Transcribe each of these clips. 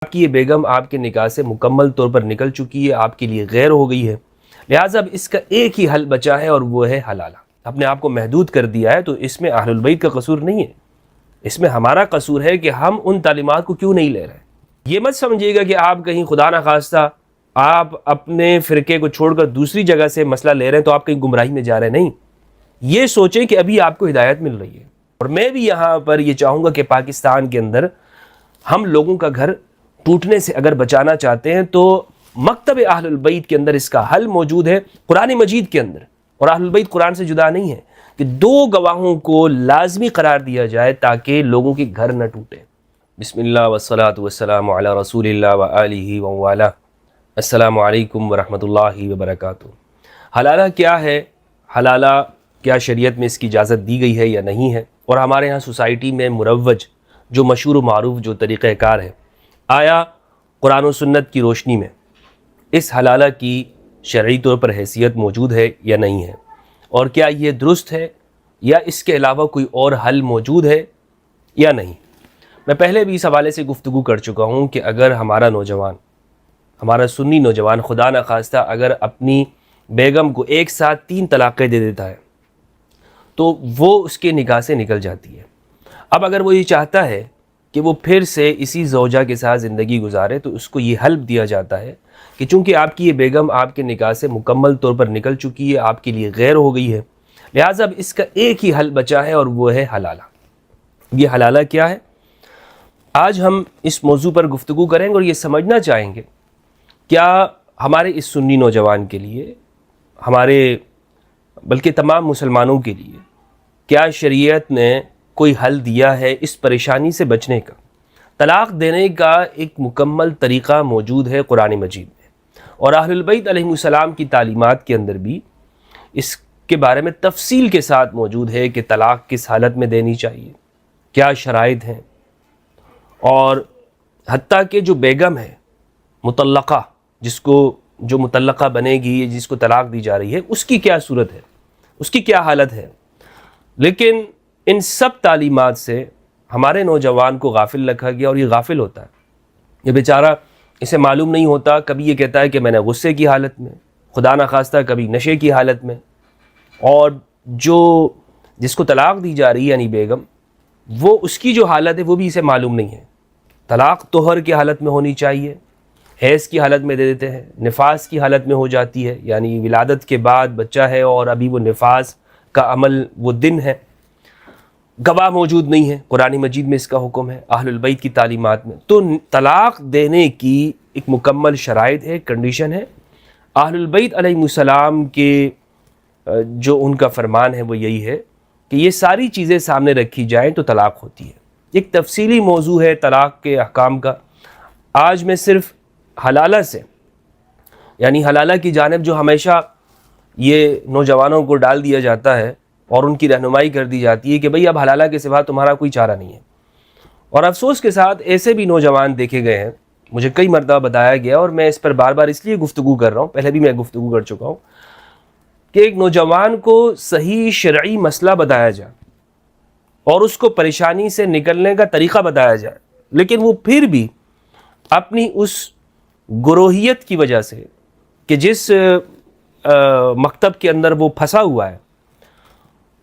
آپ کی یہ بیگم آپ کے نکاح سے مکمل طور پر نکل چکی ہے، آپ کے لیے غیر ہو گئی ہے، لہٰذا اب اس کا ایک ہی حل بچا ہے اور وہ ہے حلالہ۔ اپنے آپ کو محدود کر دیا ہے، تو اس میں اہل البیت کا قصور نہیں ہے، اس میں ہمارا قصور ہے کہ ہم ان تعلیمات کو کیوں نہیں لے رہے۔ یہ مت سمجھیے گا کہ آپ کہیں خدا نخواستہ آپ اپنے فرقے کو چھوڑ کر دوسری جگہ سے مسئلہ لے رہے ہیں تو آپ کہیں گمراہی میں جا رہے ہیں، نہیں۔ یہ سوچیں کہ ابھی آپ کو ہدایت مل رہی ہے، اور میں بھی یہاں پر یہ چاہوں گا کہ پاکستان کے اندر ہم لوگوں کا گھر ٹوٹنے سے اگر بچانا چاہتے ہیں تو مکتب اہل البیت کے اندر اس کا حل موجود ہے، قرآن مجید کے اندر۔ اور اہل البیت قرآن سے جدا نہیں ہے کہ دو گواہوں کو لازمی قرار دیا جائے تاکہ لوگوں کے گھر نہ ٹوٹے۔ بسم اللہ والصلاة والسلام علی رسول اللہ وآلہ وآلہ۔ السلام علیکم ورحمۃ اللہ وبرکاتہ۔ حلالہ کیا ہے؟ حلالہ کیا شریعت میں اس کی اجازت دی گئی ہے یا نہیں ہے؟ اور ہمارے ہاں سوسائٹی میں مروج جو مشہور و معروف جو طریقہ کار ہے، آیا قرآن و سنت کی روشنی میں اس حلالہ کی شرعی طور پر حیثیت موجود ہے یا نہیں ہے؟ اور کیا یہ درست ہے یا اس کے علاوہ کوئی اور حل موجود ہے یا نہیں؟ میں پہلے بھی اس حوالے سے گفتگو کر چکا ہوں کہ اگر ہمارا نوجوان، ہمارا سنی نوجوان خدا نخواستہ اگر اپنی بیگم کو ایک ساتھ 3 طلاقیں دے دیتا ہے تو وہ اس کے نکاح سے نکل جاتی ہے۔ اب اگر وہ یہ چاہتا ہے کہ وہ پھر سے اسی زوجہ کے ساتھ زندگی گزارے تو اس کو یہ حلف دیا جاتا ہے کہ چونکہ آپ کی یہ بیگم آپ کے نکاح سے مکمل طور پر نکل چکی ہے، آپ کے لیے غیر ہو گئی ہے، لہٰذا اب اس کا ایک ہی حل بچا ہے اور وہ ہے حلالہ۔ یہ حلالہ کیا ہے؟ آج ہم اس موضوع پر گفتگو کریں گے اور یہ سمجھنا چاہیں گے کیا ہمارے اس سنی نوجوان کے لیے، ہمارے بلکہ تمام مسلمانوں کے لیے کیا شریعت نے کوئی حل دیا ہے اس پریشانی سے بچنے کا؟ طلاق دینے کا ایک مکمل طریقہ موجود ہے قرآن مجید میں، اور اہل البیت علیہ السلام کی تعلیمات کے اندر بھی اس کے بارے میں تفصیل کے ساتھ موجود ہے کہ طلاق کس حالت میں دینی چاہیے، کیا شرائط ہیں، اور حتیٰ کہ جو بیگم ہے مطلقہ، جس کو جو مطلقہ بنے گی، جس کو طلاق دی جا رہی ہے، اس کی کیا صورت ہے، اس کی کیا حالت ہے۔ لیکن ان سب تعلیمات سے ہمارے نوجوان کو غافل رکھا گیا، اور یہ غافل ہوتا ہے، یہ بیچارہ اسے معلوم نہیں ہوتا، کبھی یہ کہتا ہے کہ میں نے غصے کی حالت میں، خدا نخواستہ کبھی نشے کی حالت میں، اور جس کو طلاق دی جا رہی ہے یعنی بیگم، وہ اس کی جو حالت ہے وہ بھی اسے معلوم نہیں ہے۔ طلاق طہر کی حالت میں ہونی چاہیے، حیض کی حالت میں دے دیتے ہیں، نفاس کی حالت میں ہو جاتی ہے، یعنی ولادت کے بعد بچہ ہے اور ابھی وہ نفاس کا عمل وہ دن ہے، گواہ موجود نہیں ہے، قرآن مجید میں اس کا حکم ہے، اہل البیت کی تعلیمات میں۔ تو طلاق دینے کی ایک مکمل شرائط ہے، کنڈیشن ہے۔ اہل البیت علیہ السلام کے جو ان کا فرمان ہے وہ یہی ہے کہ یہ ساری چیزیں سامنے رکھی جائیں تو طلاق ہوتی ہے۔ ایک تفصیلی موضوع ہے طلاق کے احکام کا۔ آج میں صرف حلالہ سے، یعنی حلالہ کی جانب جو ہمیشہ یہ نوجوانوں کو ڈال دیا جاتا ہے اور ان کی رہنمائی کر دی جاتی ہے کہ بھئی اب حلالہ کے سوا تمہارا کوئی چارہ نہیں ہے، اور افسوس کے ساتھ ایسے بھی نوجوان دیکھے گئے ہیں، مجھے کئی مرتبہ بتایا گیا، اور میں اس پر بار بار اس لیے گفتگو کر رہا ہوں، پہلے بھی میں گفتگو کر چکا ہوں، کہ ایک نوجوان کو صحیح شرعی مسئلہ بتایا جائے اور اس کو پریشانی سے نکلنے کا طریقہ بتایا جائے، لیکن وہ پھر بھی اپنی اس گروہیت کی وجہ سے کہ جس مکتب کے اندر وہ پھنسا ہوا ہے،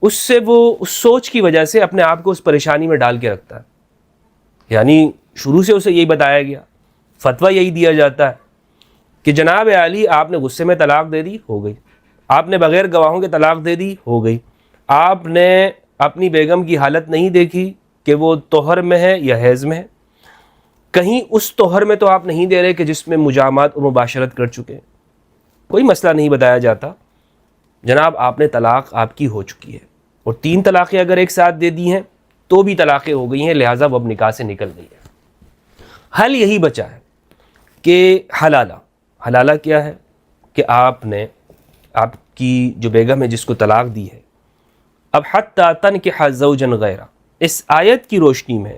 اس سے وہ اس سوچ کی وجہ سے اپنے آپ کو اس پریشانی میں ڈال کے رکھتا ہے۔ یعنی شروع سے اسے یہی بتایا گیا، فتویٰ یہی دیا جاتا ہے کہ جناب عالی آپ نے غصے میں طلاق دے دی، ہو گئی، آپ نے بغیر گواہوں کے طلاق دے دی، ہو گئی، آپ نے اپنی بیگم کی حالت نہیں دیکھی کہ وہ طہر میں ہے یا حیض میں ہے، کہیں اس طہر میں تو آپ نہیں دے رہے کہ جس میں مجامات اور مباشرت کر چکے، کوئی مسئلہ نہیں بتایا جاتا، جناب آپ نے طلاق آپ کی ہو چکی ہے، اور 3 طلاقیں اگر ایک ساتھ دے دی ہیں تو بھی طلاقیں ہو گئی ہیں، لہٰذا وہ اب نکاح سے نکل گئی ہے۔ حل یہی بچا ہے کہ حلالہ کیا ہے کہ آپ نے آپ کی جو بیگم ہے جس کو طلاق دی ہے، اب حتی تنکح زوجا غیرہ، اس آیت کی روشنی میں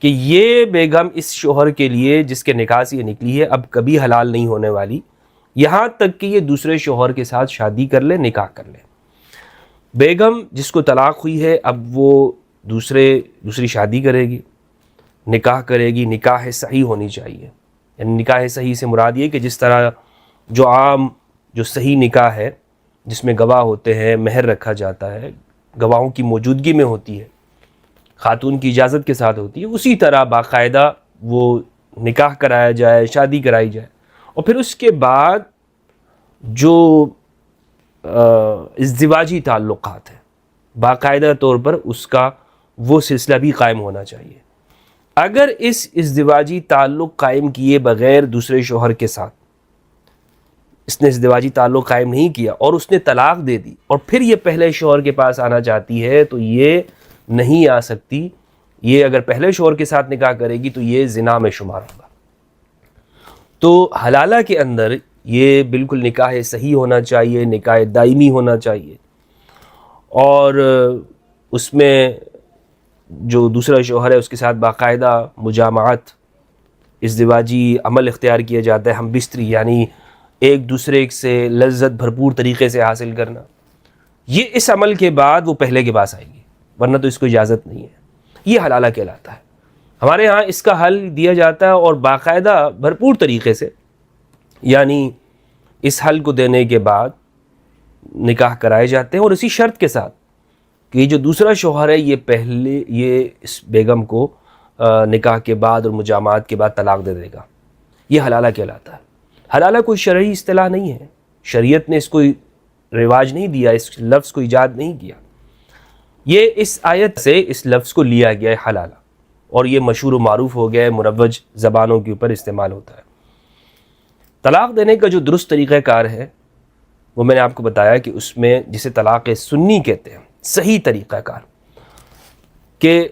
کہ یہ بیگم اس شوہر کے لیے جس کے نکاح سے یہ نکلی ہے اب کبھی حلال نہیں ہونے والی، یہاں تک کہ یہ دوسرے شوہر کے ساتھ شادی کر لے، نکاح کر لے۔ بیگم جس کو طلاق ہوئی ہے اب وہ دوسری شادی کرے گی، نکاح کرے گی نکاح صحیح ہونی چاہیے. یعنی نکاح صحیح سے مراد یہ کہ جس طرح جو عام جو صحیح نکاح ہے جس میں گواہ ہوتے ہیں، مہر رکھا جاتا ہے، گواہوں کی موجودگی میں ہوتی ہے، خاتون کی اجازت کے ساتھ ہوتی ہے، اسی طرح باقاعدہ وہ نکاح کرایا جائے، شادی کرائی جائے. اور پھر اس کے بعد جو ازدواجی تعلقات ہیں باقاعدہ طور پر اس کا وہ سلسلہ بھی قائم ہونا چاہیے. اگر اس ازدواجی تعلق قائم کیے بغیر دوسرے شوہر کے ساتھ اس نے ازدواجی تعلق قائم نہیں کیا اور اس نے طلاق دے دی اور پھر یہ پہلے شوہر کے پاس آنا چاہتی ہے تو یہ نہیں آ سکتی. یہ اگر پہلے شوہر کے ساتھ نکاح کرے گی تو یہ زنا میں شمار ہوگا. تو حلالہ کے اندر یہ بالکل نکاح صحیح ہونا چاہیے، نکاح دائمی ہونا چاہیے، اور اس میں جو دوسرا شوہر ہے اس کے ساتھ باقاعدہ مجامعت، ازدواجی عمل اختیار کیا جاتا ہے، ہم بستری، یعنی ایک دوسرے سے لذت بھرپور طریقے سے حاصل کرنا. یہ اس عمل کے بعد وہ پہلے کے پاس آئے گی، ورنہ تو اس کو اجازت نہیں ہے. یہ حلالہ کہلاتا ہے. ہمارے ہاں اس کا حل دیا جاتا ہے اور باقاعدہ بھرپور طریقے سے، یعنی اس حل کو دینے کے بعد نکاح کرائے جاتے ہیں، اور اسی شرط کے ساتھ کہ جو دوسرا شوہر ہے یہ پہلے یہ اس بیگم کو نکاح کے بعد اور مجامعات کے بعد طلاق دے دے گا. یہ حلالہ کہلاتا ہے. حلالہ کوئی شرعی اصطلاح نہیں ہے، شریعت نے اس کو رواج نہیں دیا، اس لفظ کو ایجاد نہیں کیا. یہ اس آیت سے اس لفظ کو لیا گیا ہے حلالہ، اور یہ مشہور و معروف ہو گیا ہے، مروج زبانوں کے اوپر استعمال ہوتا ہے. طلاق دینے کا جو درست طریقہ کار ہے وہ میں نے آپ کو بتایا کہ اس میں جسے طلاق سنی کہتے ہیں، صحیح طریقہ کار، کہ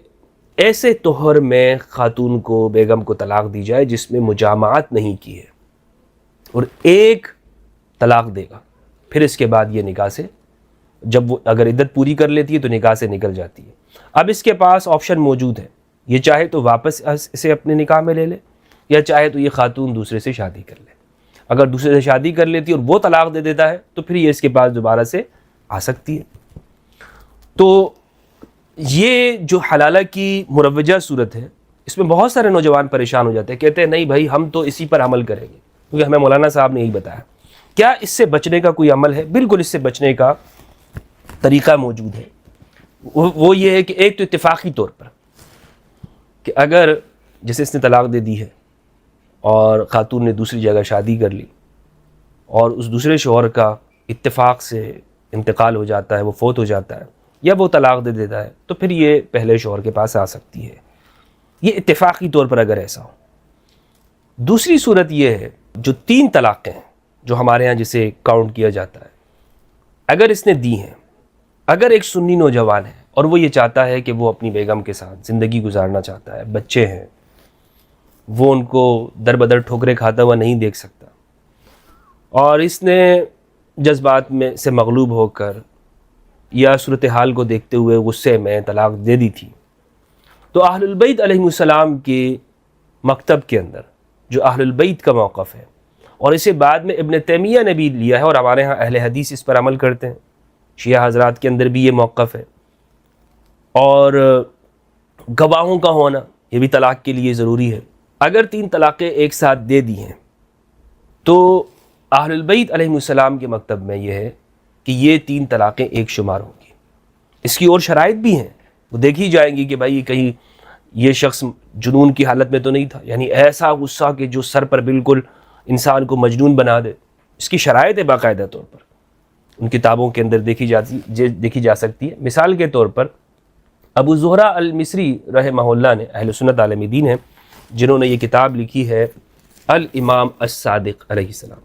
ایسے طہر میں خاتون کو، بیگم کو طلاق دی جائے جس میں مجامعات نہیں کی ہے، اور ایک طلاق دے گا. پھر اس کے بعد یہ نکاح سے، جب وہ اگر عدت پوری کر لیتی ہے تو نکاح سے نکل جاتی ہے. اب اس کے پاس آپشن موجود ہے، یہ چاہے تو واپس اسے اپنے نکاح میں لے لے، یا چاہے تو یہ خاتون دوسرے سے شادی کر لے. اگر دوسرے سے شادی کر لیتی ہے اور وہ طلاق دے دیتا ہے تو پھر یہ اس کے پاس دوبارہ سے آ سکتی ہے. تو یہ جو حلالہ کی مروجہ صورت ہے اس میں بہت سارے نوجوان پریشان ہو جاتے ہیں، کہتے ہیں نہیں بھائی ہم تو اسی پر عمل کریں گے، کیونکہ ہمیں مولانا صاحب نے یہی بتایا. کیا اس سے بچنے کا کوئی عمل ہے؟ بالکل اس سے بچنے کا طریقہ موجود ہے. وہ یہ ہے کہ ایک تو اتفاقی طور پر کہ اگر جیسے اس نے طلاق دے دی ہے اور خاتون نے دوسری جگہ شادی کر لی اور اس دوسرے شوہر کا اتفاق سے انتقال ہو جاتا ہے، وہ فوت ہو جاتا ہے یا وہ طلاق دے دیتا ہے، تو پھر یہ پہلے شوہر کے پاس آ سکتی ہے. یہ اتفاقی طور پر اگر ایسا ہو. دوسری صورت یہ ہے جو 3 طلاقیں ہیں جو ہمارے ہاں جسے کاؤنٹ کیا جاتا ہے، اگر اس نے دی ہیں، اگر ایک سنی نوجوان ہے اور وہ یہ چاہتا ہے کہ وہ اپنی بیگم کے ساتھ زندگی گزارنا چاہتا ہے، بچے ہیں، وہ ان کو در بدر ٹھوکریں کھاتا ہوا نہیں دیکھ سکتا، اور اس نے جذبات میں سے مغلوب ہو کر یا صورتحال کو دیکھتے ہوئے غصے میں طلاق دے دی تھی، تو اہل البیت علیہ السلام کے مکتب کے اندر جو اہل البیت کا موقف ہے، اور اسے بعد میں ابن تیمیہ نے بھی لیا ہے اور ہمارے ہاں اہل حدیث اس پر عمل کرتے ہیں، شیعہ حضرات کے اندر بھی یہ موقف ہے، اور گواہوں کا ہونا یہ بھی طلاق کے لیے ضروری ہے. اگر 3 طلاقیں ایک ساتھ دے دی ہیں تو اہل البیت علیہ السلام کے مکتب میں یہ ہے کہ یہ 3 طلاقیں ایک شمار ہوں گی. اس کی اور شرائط بھی ہیں، وہ دیکھی جائیں گی کہ بھائی کہیں یہ شخص جنون کی حالت میں تو نہیں تھا، یعنی ایسا غصہ کہ جو سر پر بالکل انسان کو مجنون بنا دے. اس کی شرائط ہے باقاعدہ طور پر ان کتابوں کے اندر دیکھی جا سکتی ہے. مثال کے طور پر ابو زہرہ المصری رحمہ اللہ نے، اہل سنت عالم دین ہیں، جنہوں نے یہ کتاب لکھی ہے الامام الصادق علیہ السلام.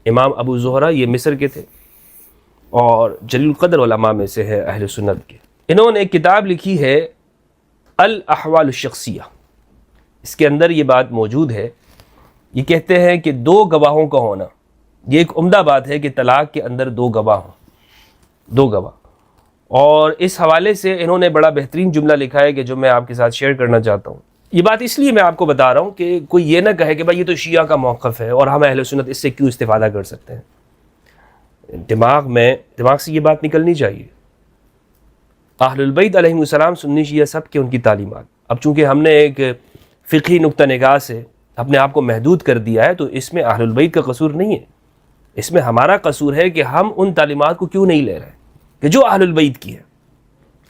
امام ابو زہرہ یہ مصر کے تھے اور جلیل القدر علماء میں سے ہے اہل سنت کے. انہوں نے ایک کتاب لکھی ہے الاحوال الشخصیہ. اس کے اندر یہ بات موجود ہے، یہ کہتے ہیں کہ 2 گواہوں کا ہونا یہ ایک عمدہ بات ہے کہ طلاق کے اندر 2 گواہ ہوں، 2 گواہ. اور اس حوالے سے انہوں نے بڑا بہترین جملہ لکھا ہے کہ جو میں آپ کے ساتھ شیئر کرنا چاہتا ہوں. یہ بات اس لیے میں آپ کو بتا رہا ہوں کہ کوئی یہ نہ کہے کہ بھائی یہ تو شیعہ کا موقف ہے اور ہم اہل سنت اس سے کیوں استفادہ کر سکتے ہیں. دماغ سے یہ بات نکلنی چاہیے. اہل البیت علیہ السلام سنی شیعہ سب کے ان کی تعلیمات. اب چونکہ ہم نے ایک فقہی نقطہ نگاہ سے اپنے آپ کو محدود کر دیا ہے تو اس میں اہل البیت کا قصور نہیں ہے، اس میں ہمارا قصور ہے کہ ہم ان تعلیمات کو کیوں نہیں لے رہے کہ جو اہل البیت کی ہے۔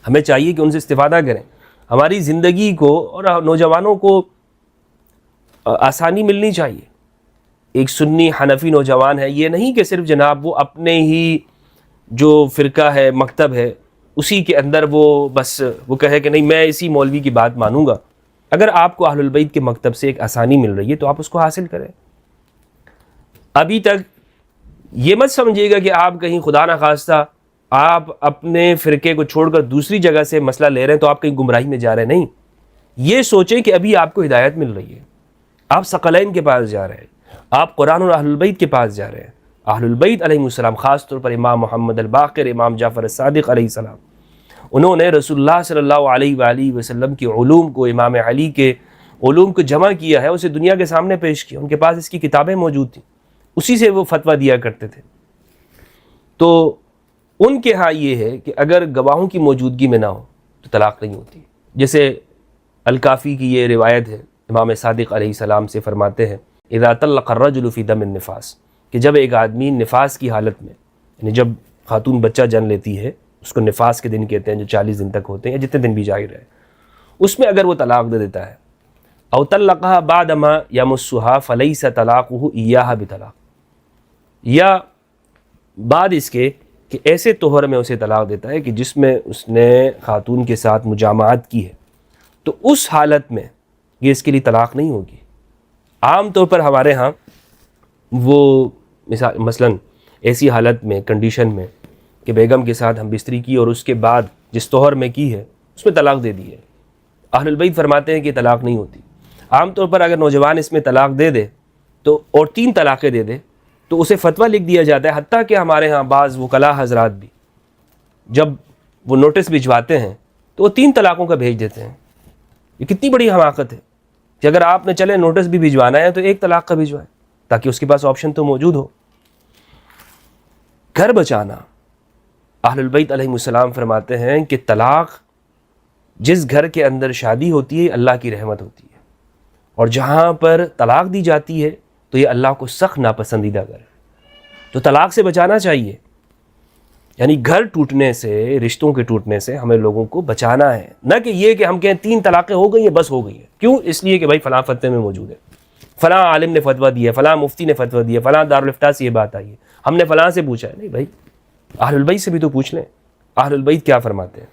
ہمیں چاہیے کہ ان سے استفادہ کریں، ہماری زندگی کو اور نوجوانوں کو آسانی ملنی چاہیے۔ ایک سنی حنفی نوجوان ہے، یہ نہیں کہ صرف جناب وہ اپنے ہی جو فرقہ ہے، مکتب ہے، اسی کے اندر وہ بس وہ کہے کہ نہیں میں اسی مولوی کی بات مانوں گا۔ اگر آپ کو اہل البیت کے مکتب سے ایک آسانی مل رہی ہے تو آپ اس کو حاصل کریں۔ ابھی تک یہ مت سمجھیے گا کہ آپ کہیں خدا نخواستہ آپ اپنے فرقے کو چھوڑ کر دوسری جگہ سے مسئلہ لے رہے ہیں تو آپ کہیں گمراہی میں جا رہے ہیں، نہیں۔ یہ سوچیں کہ ابھی آپ کو ہدایت مل رہی ہے، آپ ثقلین کے پاس جا رہے ہیں، آپ قرآن اور اہل البیت کے پاس جا رہے ہیں۔ اہل البیت علیہ السلام، خاص طور پر امام محمد الباقر، امام جعفر الصادق علیہ السلام، انہوں نے رسول اللہ صلی اللہ علیہ وآلہ وسلم کے علوم کو، امام علی کے علوم کو جمع کیا ہے، اسے دنیا کے سامنے پیش کیا۔ ان کے پاس اس کی کتابیں موجود تھیں، اسی سے وہ فتویٰ دیا کرتے تھے۔ تو ان کے ہاں یہ ہے کہ اگر گواہوں کی موجودگی میں نہ ہو تو طلاق نہیں ہوتی۔ جیسے الکافی کی یہ روایت ہے، امام صادق علیہ السلام سے فرماتے ہیں اذا طلق الرجل فی دم النفاس، کہ جب ایک آدمی نفاس کی حالت میں، یعنی جب خاتون بچہ جن لیتی ہے، اس کو نفاس کے دن کہتے ہیں جو 40 دن تک ہوتے ہیں یا جتنے دن بھی جاری رہے، اس میں اگر وہ طلاق دے دیتا ہے، او طلقها بعد ما یمسها فلیس طلاقه ایاها بطلاق، یا بعد اس کے کہ ایسے طہر میں اسے طلاق دیتا ہے کہ جس میں اس نے خاتون کے ساتھ مجامعات کی ہے، تو اس حالت میں یہ اس کے لیے طلاق نہیں ہوگی۔ عام طور پر ہمارے ہاں وہ مثلاً ایسی حالت میں، کنڈیشن میں کہ بیگم کے ساتھ ہم بستری کی اور اس کے بعد جس طہر میں کی ہے اس میں طلاق دے دی ہے، اہل البیت فرماتے ہیں کہ طلاق نہیں ہوتی۔ عام طور پر اگر نوجوان اس میں طلاق دے دے تو اور 3 طلاقیں دے دے تو اسے فتویٰ لکھ دیا جاتا ہے، حتیٰ کہ ہمارے ہاں بعض وکلاء حضرات بھی جب وہ نوٹس بھجواتے ہیں تو وہ 3 طلاقوں کا بھیج دیتے ہیں۔ یہ کتنی بڑی حماقت ہے کہ اگر آپ نے چلے نوٹس بھی بھجوانا ہے تو 1 طلاق کا بھجوائے تاکہ اس کے پاس آپشن تو موجود ہو۔ گھر بچانا، اہل البیت علیہ السلام فرماتے ہیں کہ طلاق جس گھر کے اندر شادی ہوتی ہے اللہ کی رحمت ہوتی ہے، اور جہاں پر طلاق دی جاتی ہے تو یہ اللہ کو سخت ناپسندیدہ گھر ہے۔ تو طلاق سے بچانا چاہیے، یعنی گھر ٹوٹنے سے، رشتوں کے ٹوٹنے سے ہمیں لوگوں کو بچانا ہے، نہ کہ یہ کہ ہم کہیں 3 طلاقیں ہو گئی ہیں بس ہو گئی ہیں۔ کیوں؟ اس لیے کہ بھائی فلاں فتوے میں موجود ہے، فلاں عالم نے فتویٰ دیا ہے، فلاں مفتی نے فتویٰ دیا ہے، فلاں دارالفتاء سے یہ بات آئی ہے، ہم نے فلاں سے پوچھا ہے۔ نہیں بھائی، اہل البیت سے بھی تو پوچھ لیں، اہل البیت کیا فرماتے ہیں۔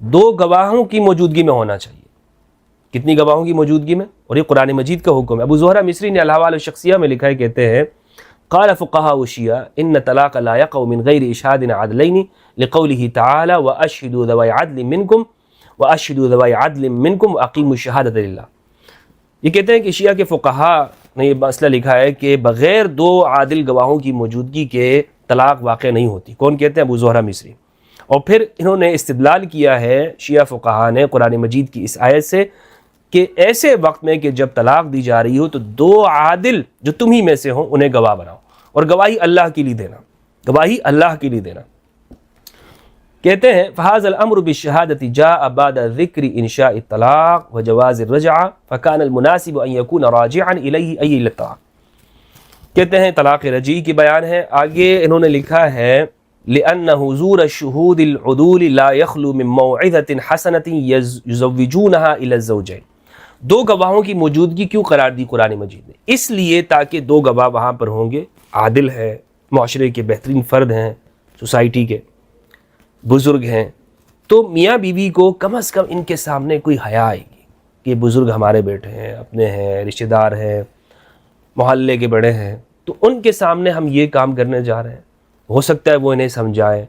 2 گواہوں کی موجودگی میں ہونا چاہیے۔ کتنی گواہوں کی موجودگی میں؟ اور یہ قرآن مجید کا حکم ہے۔ ابو زہرہ مصری نے الاحوال الشخصیہ میں لکھا ہے، کہتے ہیں قال فقهاء الشیعہ ان طلاق لا يقع من غیر اشہاد عدلین لقوله تعالی واشهدوا ذوی عدل منکم واقیموا الشہادۃ للہ۔ یہ کہتے ہیں کہ شیعہ کے فقہاء نے یہ مسئلہ لکھا ہے کہ بغیر 2 عادل گواہوں کی موجودگی کے طلاق واقع نہیں ہوتی۔ کون کہتے ہیں؟ ابو زہرہ مصری۔ اور پھر انہوں نے استدلال کیا ہے شیعہ فقہاء نے قرآن مجید کی اس آیت سے کہ ایسے وقت میں کہ جب طلاق دی جا رہی ہو تو 2 عادل جو تم ہی میں سے ہوں انہیں گواہ بناؤ، اور گواہی اللہ کے لیے دینا، گواہی اللہ کے لیے دینا۔ کہتے ہیں فہذا الامر بالشہادۃ جاء بعد ذکر انشاء الطلاق وجواز الرجعہ فکان المناسب ان یکون راجعا الیہ ای الطلاق۔ کہتے ہیں طلاق رجعی کی بیان ہے، آگے انہوں نے لکھا ہے لأن حضور الشہود العدول لا يخلو من موعظۃ حسنۃ یزوجونها الی الزوجین۔ 2 گواہوں کی موجودگی کیوں قرار دی قرآن مجید نے؟ اس لیے تاکہ 2 گواہ وہاں پر ہوں گے، عادل ہیں، معاشرے کے بہترین فرد ہیں، سوسائٹی کے بزرگ ہیں، تو میاں بیوی کو کم از کم ان کے سامنے کوئی حیا آئے گی کہ یہ بزرگ ہمارے بیٹے ہیں، اپنے ہیں، رشتہ دار ہیں، محلے کے بڑے ہیں، تو ان کے سامنے ہم یہ کام کرنے جا رہے ہیں، ہو سکتا ہے وہ انہیں سمجھائیں۔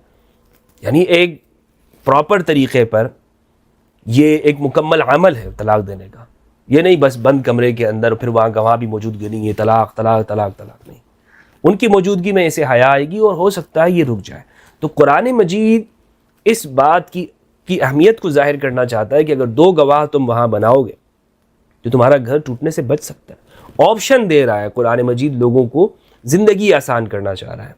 یعنی ایک پراپر طریقے پر یہ ایک مکمل عمل ہے طلاق دینے کا، یہ نہیں بس بند کمرے کے اندر پھر وہاں گواہ بھی موجود نہیں ہے، طلاق طلاق طلاق طلاق نہیں۔ ان کی موجودگی میں ایسے حیا آئے گی اور ہو سکتا ہے یہ رک جائے۔ تو قرآن مجید اس بات کی اہمیت کو ظاہر کرنا چاہتا ہے کہ اگر 2 گواہ تم وہاں بناؤ گے تو تمہارا گھر ٹوٹنے سے بچ سکتا ہے۔ آپشن دے رہا ہے قرآن مجید، لوگوں کو زندگی آسان کرنا چاہ رہا ہے۔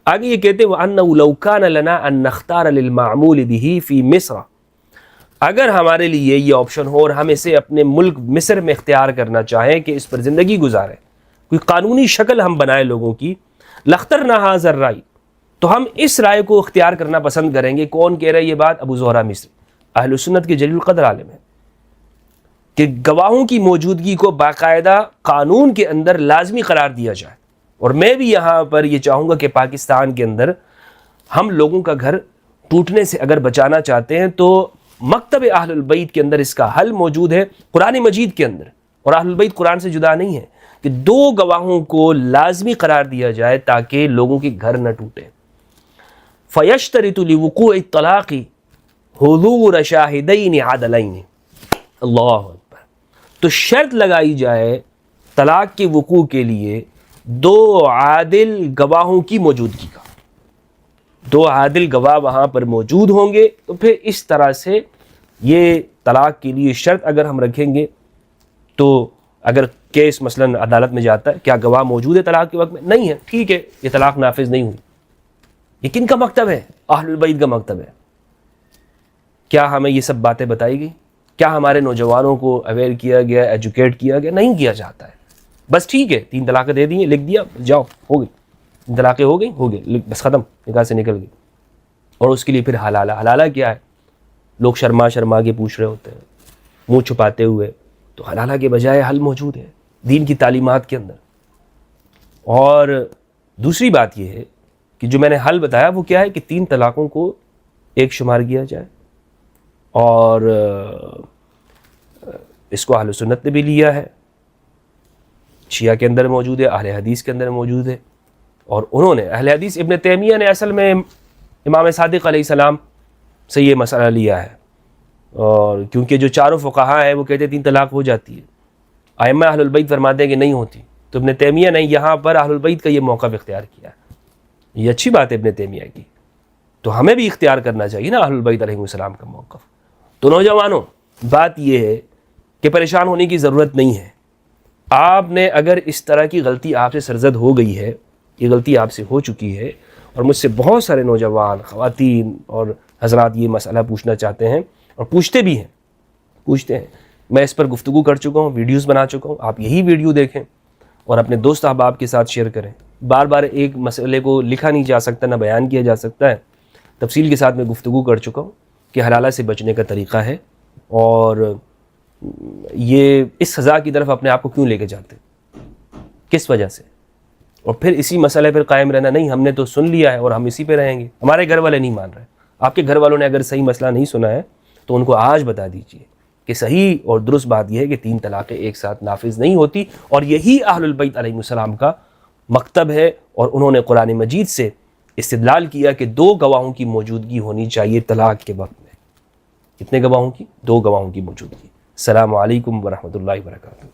آگے یہ کہتے ہیں وَأَنَّهُ لَوْ كَانَ لَنَا أَن نَخْتَارَ لِلْمَعْمُولِ بِهِ فِي مِصْرَ اگر ہمارے لیے یہ آپشن ہو اور ہم اسے اپنے ملک مصر میں اختیار کرنا چاہیں کہ اس پر زندگی گزاریں، کوئی قانونی شکل ہم بنائیں لوگوں کی، لخترنا ھذا الرأی، تو ہم اس رائے کو اختیار کرنا پسند کریں گے۔ کون کہہ رہا ہے یہ بات؟ ابو زہرہ مصری، اہل سنت کے جلیل القدر عالم ہیں، کہ گواہوں کی موجودگی کو باقاعدہ قانون کے اندر لازمی قرار دیا جائے۔ اور میں بھی یہاں پر یہ چاہوں گا کہ پاکستان کے اندر ہم لوگوں کا گھر ٹوٹنے سے اگر بچانا چاہتے ہیں تو مکتب اہل البیت کے اندر اس کا حل موجود ہے، قرآن مجید کے اندر، اور اہل البیت قرآن سے جدا نہیں ہے، کہ 2 گواہوں کو لازمی قرار دیا جائے تاکہ لوگوں کے گھر نہ ٹوٹے۔ فَيَشْتَرِطُ لِوُقُوعِ الطَّلَاقِ حُضُورَ شَاهِدَيْنِ عَدْلَيْنِ، اللہ اکبر، تو شرط لگائی جائے طلاق کے وقوع کے لیے 2 عادل گواہوں کی موجودگی کا۔ 2 عادل گواہ وہاں پر موجود ہوں گے، تو پھر اس طرح سے یہ طلاق کے لیے شرط اگر ہم رکھیں گے تو اگر کیس مثلا عدالت میں جاتا ہے، کیا گواہ موجود ہے طلاق کے وقت میں؟ نہیں ہے، ٹھیک ہے، یہ طلاق نافذ نہیں ہوئی۔ یہ کن کا مکتب ہے؟ اہل البیت کا مکتب ہے۔ کیا ہمیں یہ سب باتیں بتائی گئی؟ کیا ہمارے نوجوانوں کو اویئر کیا گیا، ایجوکیٹ کیا گیا؟ نہیں کیا جاتا ہے۔ بس ٹھیک ہے، 3 طلاقیں دے دی ہیں، لکھ دیا، جاؤ، ہو گئی، 3 طلاقیں ہو گئی، بس ختم، نکاح سے نکل گئی۔ اور اس کے لیے پھر حلالہ، حلالہ کیا ہے؟ لوگ شرما کے پوچھ رہے ہوتے ہیں، منہ چھپاتے ہوئے، تو حلالہ کے بجائے حل موجود ہے دین کی تعلیمات کے اندر۔ اور دوسری بات یہ ہے کہ جو میں نے حل بتایا وہ کیا ہے کہ 3 طلاقوں کو ایک شمار کیا جائے، اور اس کو اہل سنت نے بھی لیا ہے، شیعہ کے اندر موجود ہے، اہل حدیث کے اندر موجود ہے، اور انہوں نے اہل حدیث ابن تیمیہ نے اصل میں امام صادق علیہ السلام سے یہ مسئلہ لیا ہے، اور کیونکہ جو 4 فقہاء ہیں وہ کہتے ہیں 3 طلاق ہو جاتی ہے، ائمہ اہل البیت فرماتے ہیں کہ نہیں ہوتی، تو ابن تیمیہ نے یہاں پر اہل البیت کا یہ موقف اختیار کیا ہے۔ یہ اچھی بات ہے ابن تیمیہ کی، تو ہمیں بھی اختیار کرنا چاہیے نا اہل البیت علیہ السلام کا موقف۔ تو نوجوانوں، بات یہ ہے کہ پریشان ہونے کی ضرورت نہیں ہے۔ آپ نے اگر اس طرح کی غلطی آپ سے سرزد ہو گئی ہے، یہ غلطی آپ سے ہو چکی ہے، اور مجھ سے بہت سارے نوجوان، خواتین اور حضرات یہ مسئلہ پوچھنا چاہتے ہیں اور پوچھتے بھی ہیں، میں اس پر گفتگو کر چکا ہوں، ویڈیوز بنا چکا ہوں، آپ یہی ویڈیو دیکھیں اور اپنے دوست احباب کے ساتھ شیئر کریں۔ بار بار ایک مسئلے کو لکھا نہیں جا سکتا، نہ بیان کیا جا سکتا ہے، تفصیل کے ساتھ میں گفتگو کر چکا ہوں کہ حلالہ سے بچنے کا طریقہ ہے، اور یہ اس سزا کی طرف اپنے آپ کو کیوں لے کے جاتے، کس وجہ سے، اور پھر اسی مسئلے پر قائم رہنا، نہیں ہم نے تو سن لیا ہے اور ہم اسی پہ رہیں گے، ہمارے گھر والے نہیں مان رہے۔ آپ کے گھر والوں نے اگر صحیح مسئلہ نہیں سنا ہے تو ان کو آج بتا دیجئے کہ صحیح اور درست بات یہ ہے کہ 3 طلاقیں ایک ساتھ نافذ نہیں ہوتی، اور یہی اہل البیت علیہ السلام کا مکتب ہے، اور انہوں نے قرآن مجید سے استدلال کیا کہ 2 گواہوں کی موجودگی ہونی چاہیے طلاق کے وقت میں۔ کتنے گواہوں کی؟ 2 گواہوں کی موجودگی۔ السلام علیکم ورحمۃ اللہ وبرکاتہ۔